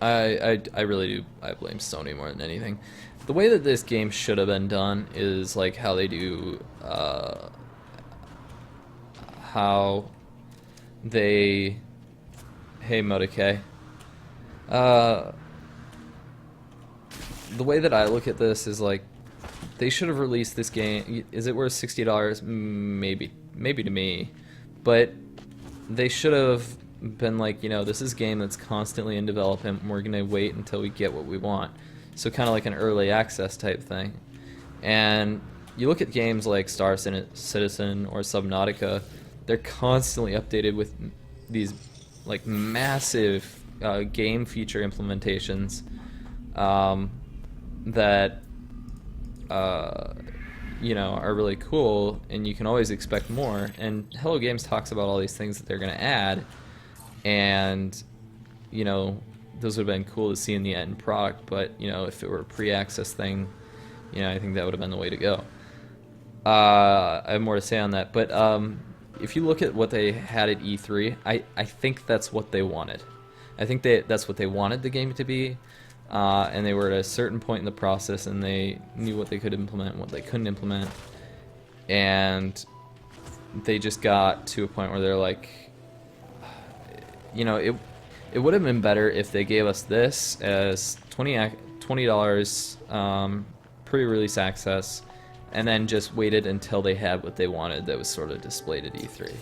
I really do. I blame Sony more than anything. The way that this game should have been done is like how they do, how they. Hey, Modike. Uh, the way that I look at this is like they should have released this game. Is it worth $60? Maybe, maybe to me, but they should have been like, this is a game that's constantly in development. And we're gonna wait until we get what we want. So kind of like an early access type thing. And you look at games like Star Citizen or Subnautica, they're constantly updated with these like massive game feature implementations that are really cool, and you can always expect more. And Hello Games talks about all these things that they're going to add, and those would have been cool to see in the end product. But if it were a pre-access thing, I think that would have been the way to go. I have more to say on that, but if you look at what they had at E3, I think that's what they wanted. I think that's what they wanted the game to be, and they were at a certain point in the process, and they knew what they could implement and what they couldn't implement, and they just got to a point where they're like, it would have been better if they gave us this as $20 pre-release access, and then just waited until they had what they wanted that was sort of displayed at E3.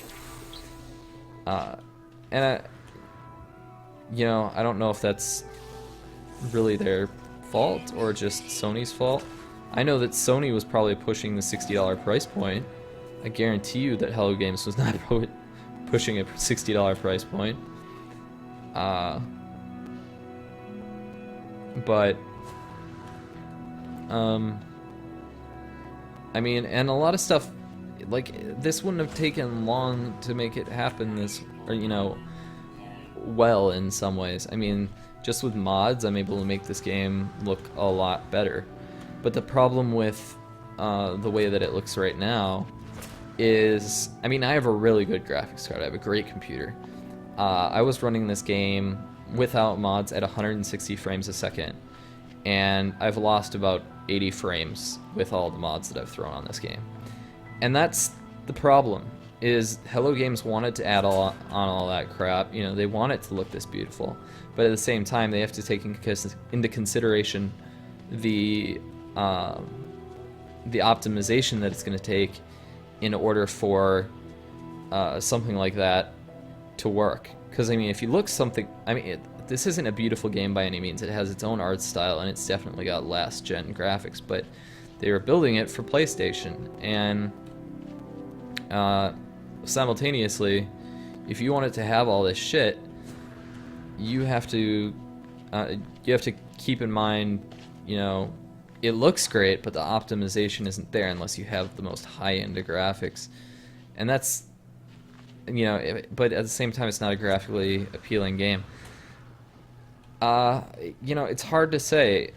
And I don't know if that's really their fault or just Sony's fault. I know that Sony was probably pushing the $60 price point. I guarantee you that Hello Games was not pushing a $60 price point. But I mean, and a lot of stuff, like, this wouldn't have taken long to make it happen well in some ways. I mean, just with mods, I'm able to make this game look a lot better. But the problem with the way that it looks right now is, I mean, I have a really good graphics card. I have a great computer. I was running this game without mods at 160 frames a second, and I've lost about 80 frames with all the mods that I've thrown on this game. And that's the problem, is Hello Games wanted to add on all that crap. They want it to look this beautiful, but at the same time they have to take into consideration the optimization that it's going to take in order for something like that to work. Because I mean, if you look this isn't a beautiful game by any means. It has its own art style, and it's definitely got last gen graphics, but they were building it for PlayStation. And simultaneously, if you want it to have all this shit, you have to keep in mind, it looks great, but the optimization isn't there unless you have the most high-end graphics. And that's, but at the same time, it's not a graphically appealing game. It's hard to say.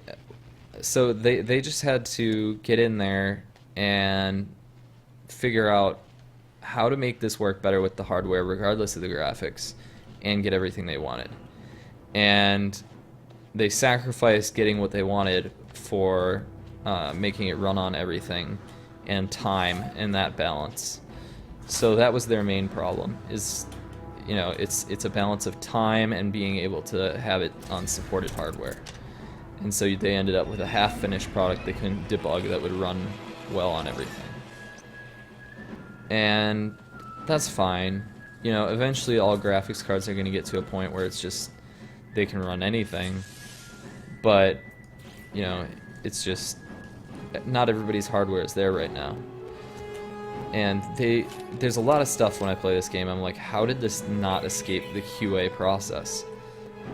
So they just had to get in there and figure out how to make this work better with the hardware, regardless of the graphics, and get everything they wanted. And they sacrificed getting what they wanted for making it run on everything, and time, and that balance. So that was their main problem, is it's a balance of time and being able to have it on supported hardware. And so they ended up with a half-finished product they couldn't debug that would run well on everything. And that's fine. Eventually all graphics cards are going to get to a point where it's just, they can run anything. But, it's just, not everybody's hardware is there right now. And there's a lot of stuff when I play this game, I'm like, how did this not escape the QA process?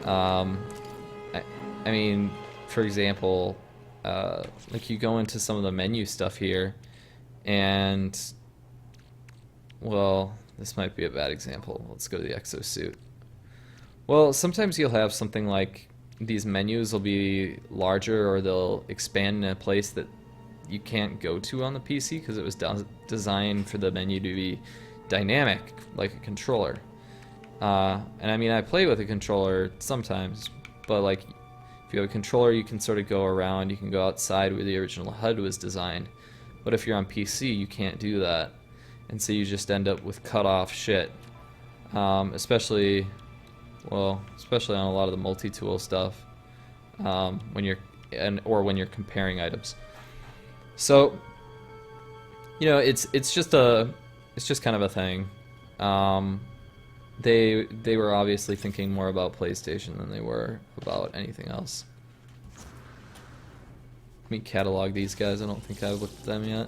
I mean, for example, like you go into some of the menu stuff here, and, well, this might be a bad example. Let's go to the exosuit. Well, sometimes you'll have something like these menus will be larger, or they'll expand in a place that you can't go to on the PC because it was designed for the menu to be dynamic, like a controller. And I mean, I play with a controller sometimes, but like if you have a controller, you can sort of go around, you can go outside where the original HUD was designed. But if you're on PC, you can't do that, and so you just end up with cut off shit. Especially on a lot of the multi-tool stuff, when you're when you're comparing items. So, you know, it's just kind of a thing. They were obviously thinking more about PlayStation than they were about anything else. Let me catalog these guys. I don't think I've looked at them yet.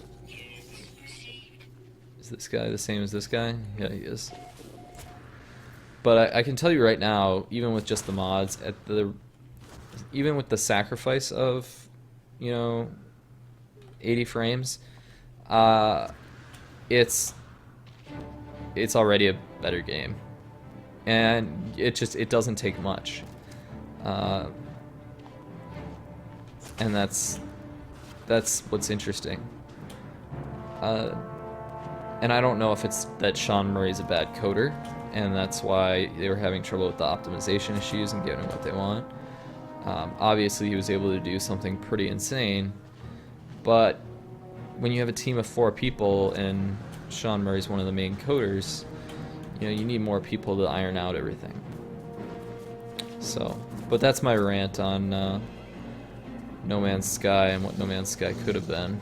Is this guy the same as this guy? Yeah, he is. But I can tell you right now, even with just the mods, even with the sacrifice of, you know, 80 frames, it's already a better game, and it doesn't take much, and that's what's interesting. And I don't know if it's that Sean Murray's a bad coder, and that's why they were having trouble with the optimization issues and getting what they want. Obviously, he was able to do something pretty insane, but when you have a team of 4 people and Sean Murray's one of the main coders, you know, you need more people to iron out everything. So, but that's my rant on No Man's Sky and what No Man's Sky could have been.